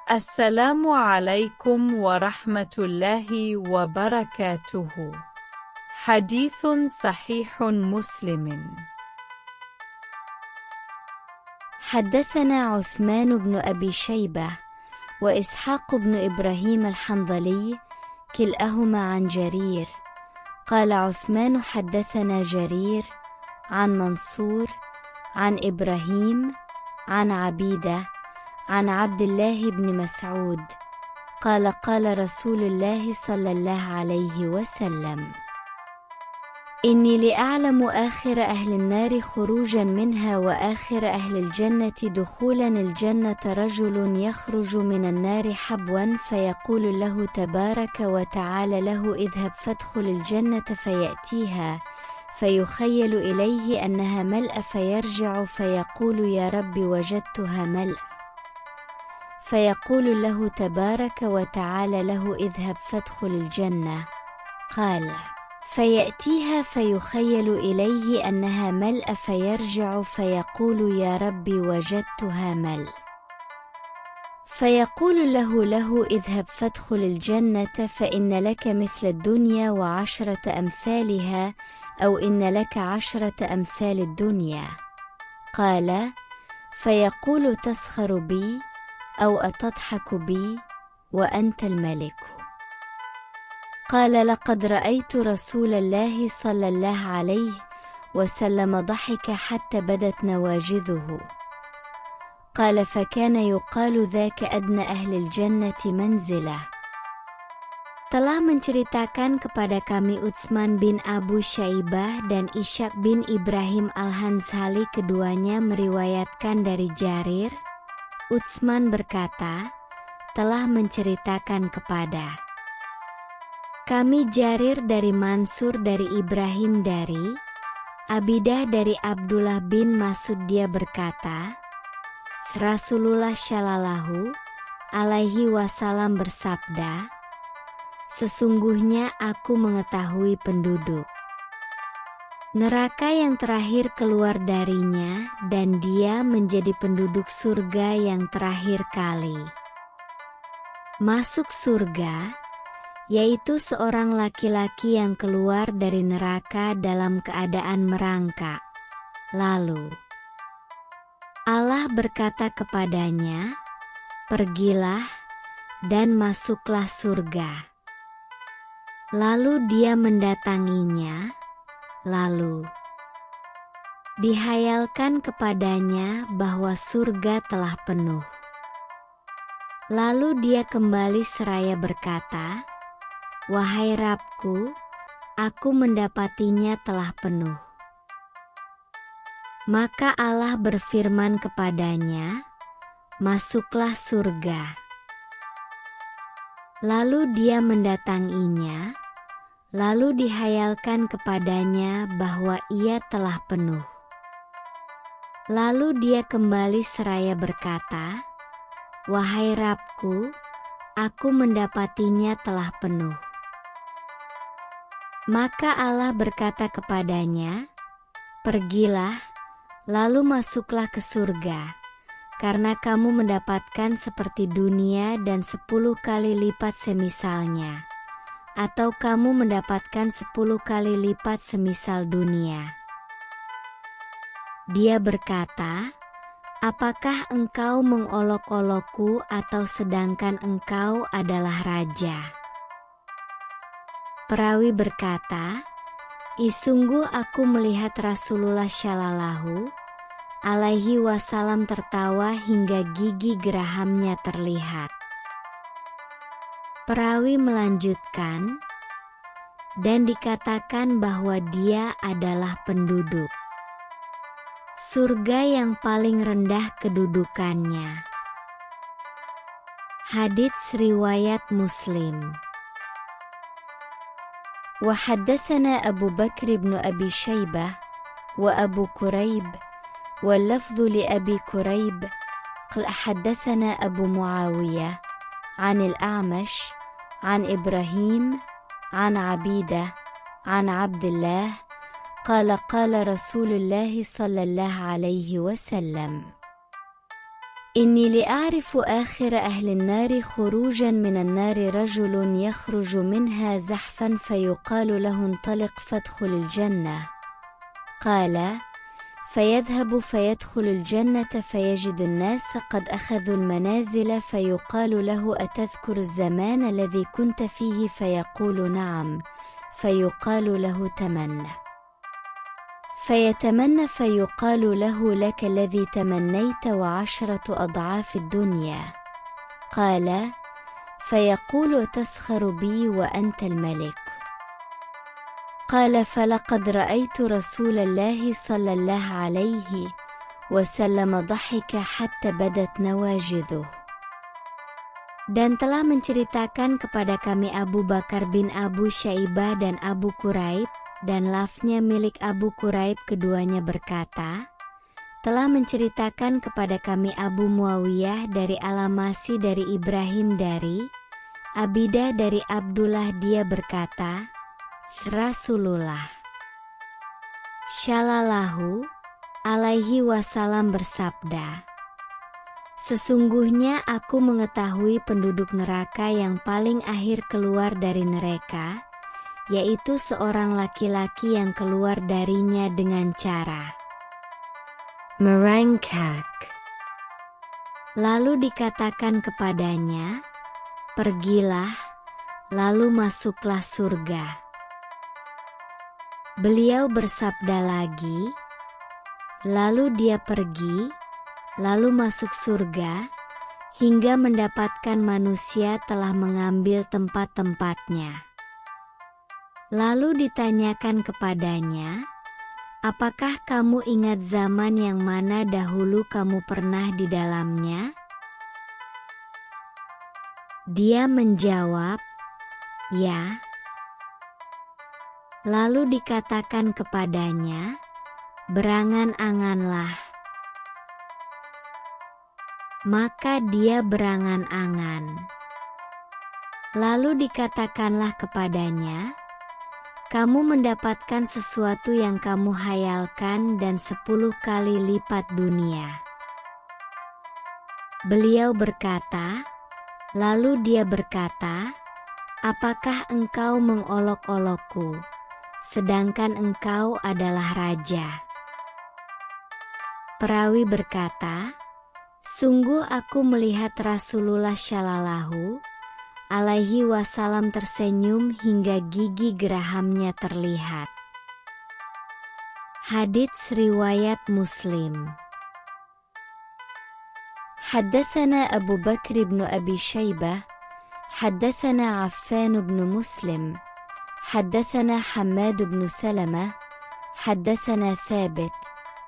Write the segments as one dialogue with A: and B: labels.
A: السلام عليكم ورحمة الله وبركاته. حديث صحيح مسلم.
B: حدثنا عثمان بن أبي شيبة وإسحاق بن إبراهيم الحنظلي كلاهما عن جرير قال عثمان حدثنا جرير عن منصور عن إبراهيم عن عبيدة عن عبد الله بن مسعود قال قال رسول الله صلى الله عليه وسلم: إني لأعلم آخر أهل النار خروجا منها وآخر أهل الجنة دخولا الجنة رجل يخرج من النار حبوا فيقول له تبارك وتعالى له اذهب فادخل الجنة فيأتيها فيخيل إليه أنها ملأ فيرجع فيقول يا رب وجدتها ملأ فيقول له تبارك وتعالى له اذهب فادخل الجنة قال فيأتيها فيخيل إليه أنها ملأ فيرجع فيقول يا رب وجدتها ملأ فيقول له اذهب فادخل الجنة فإن لك مثل الدنيا وعشرة أمثالها أو إن لك 10 أمثال الدنيا قال فيقول تسخر بي أو أتضحك بي وأنت الملك قال لقد رأيت رسول الله صلى الله عليه وسلم ضحك حتى بدت نواجذه قال فكان يقال ذاك أدنى أهل الجنة منزلة. Telah menceritakan kepada kami Utsman bin Abu Syaibah dan Ishaq bin Ibrahim al-Hanzali, keduanya meriwayatkan dari Jarir. Utsman berkata, telah menceritakan kepada kami Jarir dari Mansur dari Ibrahim dari Abidah dari Abdullah bin Mas'ud, dia berkata, Rasulullah Shallallahu alaihi wasallam bersabda, sesungguhnya aku mengetahui penduduk neraka yang terakhir keluar darinya dan dia menjadi penduduk surga yang terakhir kali masuk surga, yaitu seorang laki-laki yang keluar dari neraka dalam keadaan merangkak. Lalu Allah berkata kepadanya, pergilah dan masuklah surga. Lalu dia mendatanginya, lalu dihayalkan kepadanya bahwa surga telah penuh. Lalu dia kembali seraya berkata, wahai Rabbku, aku mendapatinya telah penuh. Maka Allah berfirman kepadanya, masuklah surga. Lalu dia mendatanginya, lalu dihayalkan kepadanya bahwa ia telah penuh. Lalu dia kembali seraya berkata, wahai Rabbku, aku mendapatinya telah penuh. Maka Allah berkata kepadanya, pergilah, lalu masuklah ke surga, karena kamu mendapatkan seperti dunia dan 10 kali lipat semisalnya, atau kamu mendapatkan 10 kali lipat semisal dunia. Dia berkata, apakah engkau mengolok-olokku atau sedangkan engkau adalah raja? Perawi berkata, sungguh aku melihat Rasulullah Shallallahu alaihi wasallam tertawa hingga gigi gerahamnya terlihat. Perawi melanjutkan, dan dikatakan bahwa dia adalah penduduk surga yang paling rendah kedudukannya. Hadits riwayat Muslim. Wa haddatsana Abu Bakr ibn Abi Shaybah wa Abu Quraib wal lafdhu li Abi Quraib qala haddatsana Abu Muawiyah an al-A'mash an Ibrahim an Abidah an Abdullah قال قال رسول الله صلى الله عليه وسلم: إني لأعرف آخر أهل النار خروجا من النار رجل يخرج منها زحفا فيقال له انطلق فادخل الجنة. قال: فيذهب فيدخل الجنة فيجد الناس قد أخذوا المنازل فيقال له أتذكر الزمان الذي كنت فيه؟ فيقول نعم. فيقال له تمنى. فيتمنى فيقال له لك الذي تمنيت و10 أضعاف الدنيا. قال: فيقول تسخر بي وأنت الملك؟ قال: فلقد رأيت رسول الله صلى الله عليه وسلم ضحك حتى بدت نواجذه. Dan telah menceritakan kepada kami Abu Bakar bin Abu Syaibah dan Abu Quraib, dan lafnya milik Abu Quraib keduanya berkata, telah menceritakan kepada kami Abu Muawiyah dari Al-Amasi dari Ibrahim dari Abidah dari Abdullah, dia berkata, Rasulullah Shallallahu alaihi wasallam bersabda, sesungguhnya aku mengetahui penduduk neraka yang paling akhir keluar dari neraka, yaitu seorang laki-laki yang keluar darinya dengan cara merangkak. Lalu dikatakan kepadanya, pergilah, lalu masuklah surga. Beliau bersabda lagi, lalu dia pergi, lalu masuk surga, hingga mendapatkan manusia telah mengambil tempat-tempatnya. Lalu ditanyakan kepadanya, apakah kamu ingat zaman yang mana dahulu kamu pernah di dalamnya? Dia menjawab, ya. Lalu dikatakan kepadanya, berangan-anganlah. Maka dia berangan-angan. Lalu dikatakanlah kepadanya, kamu mendapatkan sesuatu yang kamu hayalkan dan 10 kali lipat dunia. Beliau berkata, lalu dia berkata, apakah engkau mengolok-olokku, sedangkan engkau adalah raja? Perawi berkata, sungguh aku melihat Rasulullah Shallallahu alaihi wasallam tersenyum hingga gigi gerahamnya terlihat. Hadits riwayat Muslim. Haddatsana Abu Bakr bin Abi Syaibah, haddatsana Affan bin Muslim, haddatsana Hammad bin Salamah, haddatsana Thabit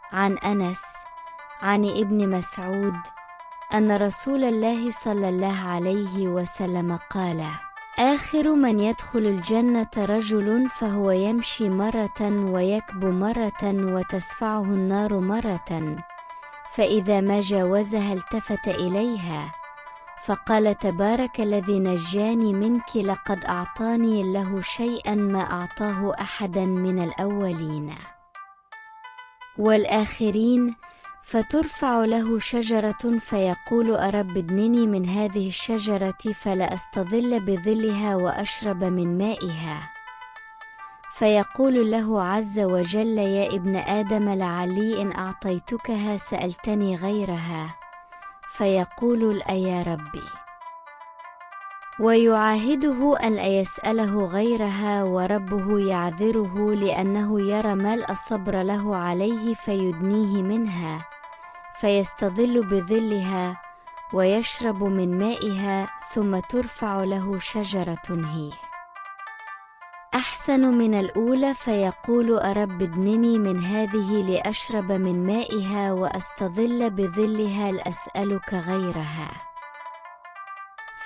B: an Anas عن ابن مسعود أن رسول الله صلى الله عليه وسلم قال: آخر من يدخل الجنة رجل فهو يمشي مرة ويكب مرة وتسفعه النار مرة، فإذا ما جاوزها التفت إليها فقال: تبارك الذي نجاني منك، لقد أعطاني الله شيئا ما أعطاه أحدا من الأولين والآخرين، فترفع له شجرة فيقول: أرب ادنني من هذه الشجرة فلا أستظل بظلها وأشرب من مائها، فيقول له عز وجل: يا ابن آدم لعلي إن أعطيتكها سألتني غيرها، فيقول: لا يا ربي، ويعاهده أن لا يسأله غيرها، وربه يعذره لأنه يرى ملء الصبر له عليه فيدنيه منها، فيستظل بظلها ويشرب من مائها، ثم ترفع له شجرة هي أحسن من الأولى، فيقول: أرب ادنني من هذه لأشرب من مائها وأستظل بظلها لأسألك غيرها،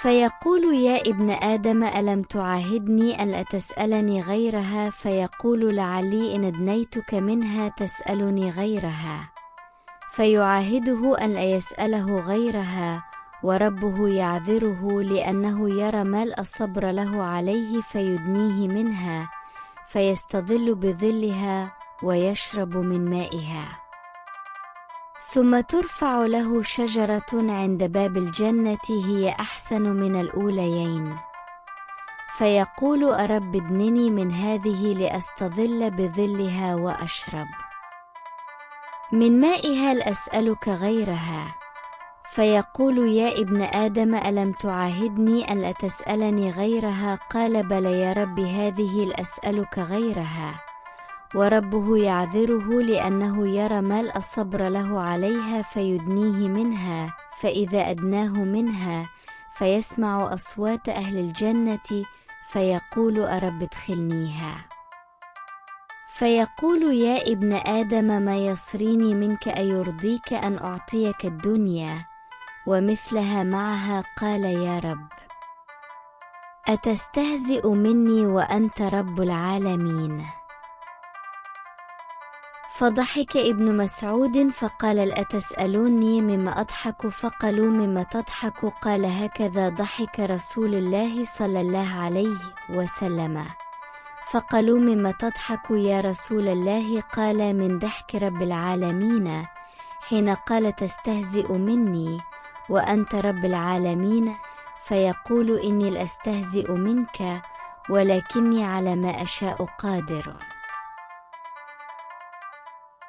B: فيقول: يا ابن آدم ألم تعاهدني أن لا تسألني غيرها؟ فيقول: لعلي إن أدنيتك منها تسألني غيرها، فيعاهده أن لا يسأله غيرها، وربه يعذره لأنه يرى ملء الصبر له عليه فيدنيه منها، فيستظل بظلها ويشرب من مائها، ثم ترفع له شجرة عند باب الجنة هي أحسن من الأوليين، فيقول أرب ادنني من هذه لأستظل بظلها وأشرب من مائها لأسألك غيرها. فيقول يا ابن آدم ألم تعاهدني ألا تسألني غيرها؟ قال بلى يا رب هذه لأسألك غيرها. وربه يعذره لأنه يرى ملء الصبر له عليها فيدنيه منها، فإذا أدناه منها فيسمع أصوات أهل الجنة فيقول أرب ادخلنيها. فيقول يا ابن آدم ما يصريني منك أيرضيك أن أعطيك الدنيا ومثلها معها؟ قال يا رب أتستهزئ مني وأنت رب العالمين؟ فضحك ابن مسعود فقال أتسألوني مما أضحك؟ فقالوا مما تضحك؟ قال هكذا ضحك رسول الله صلى الله عليه وسلم. فقالوا مما تضحك يا رسول الله؟ قال من ضحك رب العالمين حين قال تستهزئ مني وأنت رب العالمين. فيقول إني لأستهزئ منك ولكني على ما أشاء قادر.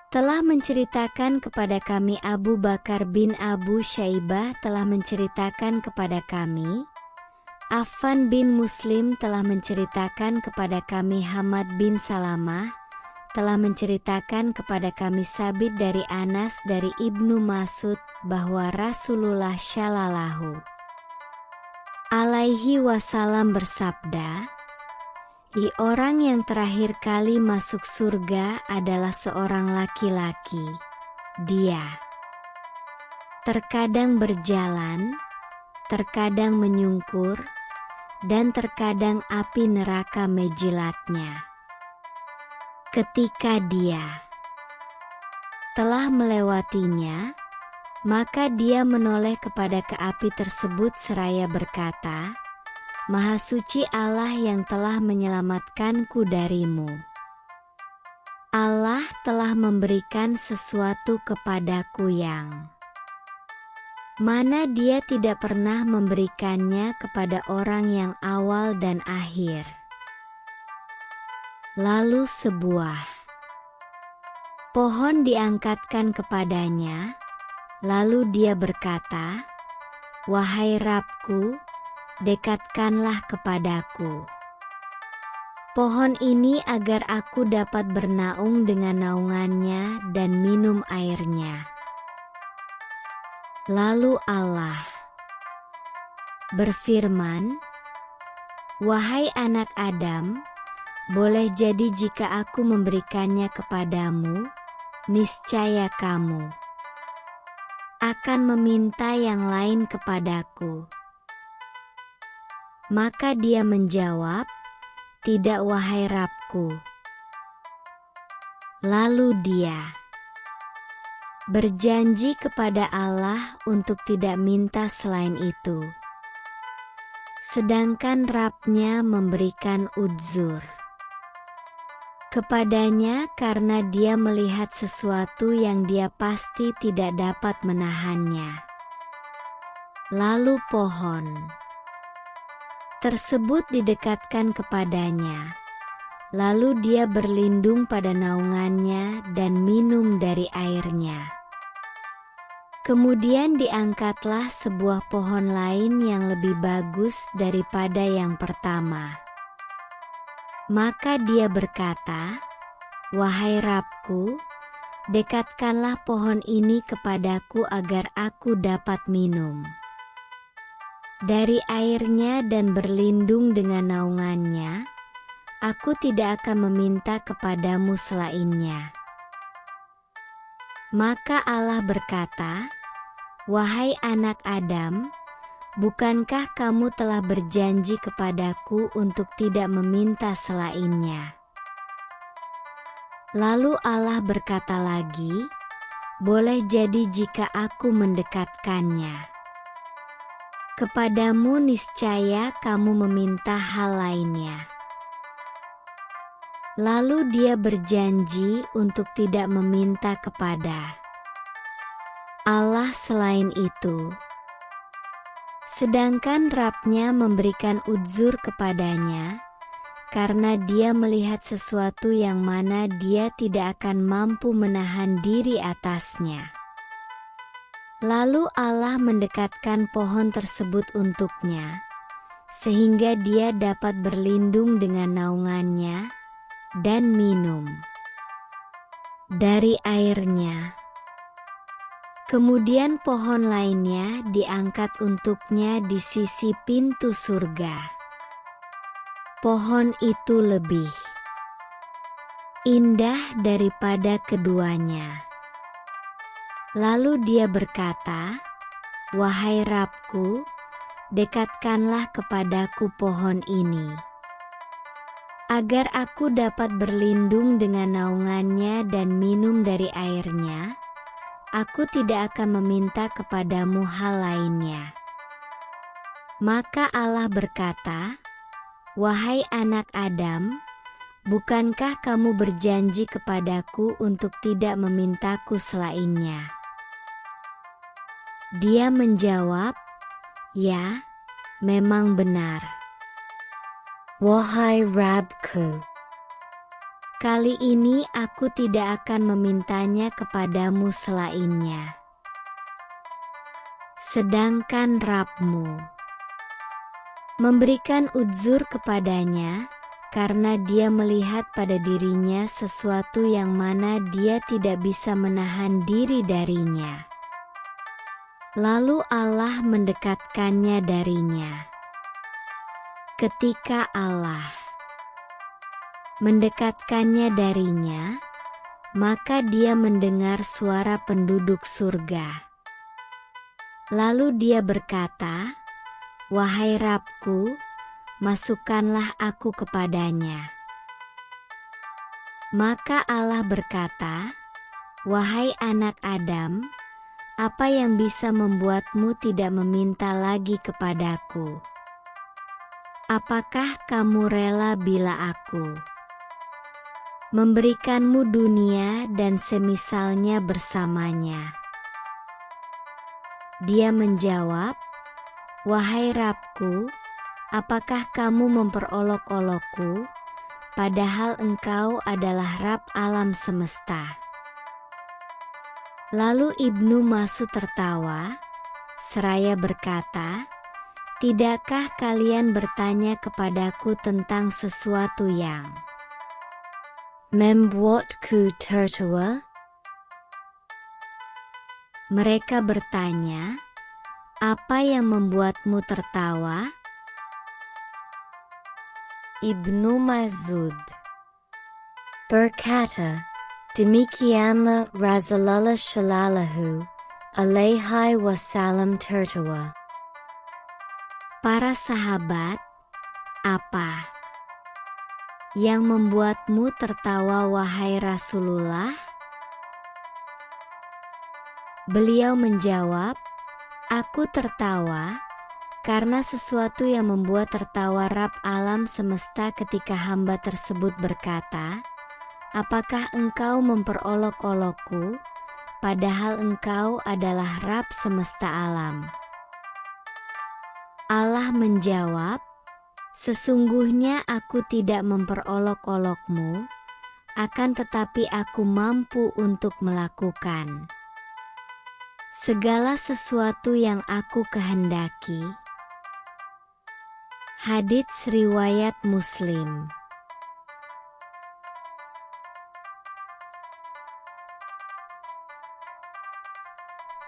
B: Telah menceritakan kepada kami Abu Bakar bin Abu Syaibah telah menceritakan kepada kami, Affan bin Muslim telah menceritakan kepada kami, Hamad bin Salamah telah menceritakan kepada kami, Sabit dari Anas dari Ibnu Mas'ud bahwa Rasulullah Shallallahu Alaihi Wasallam bersabda, orang yang terakhir kali masuk surga adalah seorang laki-laki. Dia terkadang berjalan, terkadang menyungkur, dan terkadang api neraka menjilatnya. Ketika dia telah melewatinya, maka dia menoleh kepada ke api tersebut seraya berkata, Maha suci Allah yang telah menyelamatkanku darimu. Allah telah memberikan sesuatu kepadaku yang mana dia tidak pernah memberikannya kepada orang yang awal dan akhir. Lalu sebuah pohon diangkatkan kepadanya, lalu dia berkata, Wahai Rabbku, dekatkanlah kepadaku pohon ini agar aku dapat bernaung dengan naungannya dan minum airnya. Lalu Allah berfirman, Wahai anak Adam, boleh jadi jika aku memberikannya kepadamu, niscaya kamu akan meminta yang lain kepadaku. Maka dia menjawab, Tidak wahai Rabbku. Lalu dia berjanji kepada Allah untuk tidak minta selain itu. Sedangkan Rabb-nya memberikan udzur kepadanya karena dia melihat sesuatu yang dia pasti tidak dapat menahannya. Lalu pohon tersebut didekatkan kepadanya, lalu dia berlindung pada naungannya dan minum dari airnya. Kemudian diangkatlah sebuah pohon lain yang lebih bagus daripada yang pertama. Maka dia berkata, Wahai Rabbku, dekatkanlah pohon ini kepadaku agar aku dapat minum dari airnya dan berlindung dengan naungannya. Aku tidak akan meminta kepadamu selainnya. Maka Allah berkata, Wahai anak Adam, bukankah kamu telah berjanji kepadaku untuk tidak meminta selainnya? Lalu Allah berkata lagi, boleh jadi jika aku mendekatkannya kepadamu, niscaya kamu meminta hal lainnya. Lalu dia berjanji untuk tidak meminta kepada selain itu. Sedangkan Rabb-nya memberikan uzur kepadanya, karena dia melihat sesuatu yang mana dia tidak akan mampu menahan diri atasnya. Lalu Allah mendekatkan pohon tersebut untuknya, sehingga dia dapat berlindung dengan naungannya dan minum dari airnya. Kemudian pohon lainnya diangkat untuknya di sisi pintu surga. Pohon itu lebih indah daripada keduanya. Lalu dia berkata, "Wahai Rabbku, dekatkanlah kepadaku pohon ini, agar aku dapat berlindung dengan naungannya dan minum dari airnya. Aku tidak akan meminta kepadamu hal lainnya." Maka Allah berkata, "Wahai anak Adam, bukankah kamu berjanji kepadaku untuk tidak memintaku selainnya?" Dia menjawab, "Ya, memang benar. Wahai Rabbku, kali ini aku tidak akan memintanya kepadamu selainnya." Sedangkan Rabb-mu memberikan uzur kepadanya, karena dia melihat pada dirinya sesuatu yang mana dia tidak bisa menahan diri darinya. Lalu Allah mendekatkannya darinya. Ketika Allah mendekatkannya darinya, maka dia mendengar suara penduduk surga. Lalu dia berkata, "Wahai Rabbku, masukkanlah aku kepadanya." Maka Allah berkata, "Wahai anak Adam, apa yang bisa membuatmu tidak meminta lagi kepadaku? Apakah kamu rela bila aku memberikanmu dunia dan semisalnya bersamanya?" Dia menjawab, "Wahai Rabbku, apakah kamu memperolok-olokku, padahal engkau adalah Rabb alam semesta?" Lalu Ibnu Mas'ud tertawa, seraya berkata, "Tidakkah kalian bertanya kepadaku tentang sesuatu yang membuatku tertawa?" Mereka bertanya, "Apa yang membuatmu tertawa?" Ibnu Mas'ud berkata, "Demikianlah Rasulullah Shallallahu Alaihi Wasallam tertawa." Para sahabat, "Apa yang membuatmu tertawa wahai Rasulullah?" Beliau menjawab, "Aku tertawa karena sesuatu yang membuat tertawa Rabb alam semesta ketika hamba tersebut berkata, 'Apakah engkau memperolok-olokku, padahal engkau adalah Rabb semesta alam?' Allah menjawab, 'Sesungguhnya aku tidak memperolok-olokmu, akan tetapi aku mampu untuk melakukan segala sesuatu yang aku kehendaki." Hadits riwayat Muslim.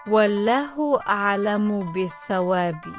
A: Wallahu a'lamu bis-sawabi.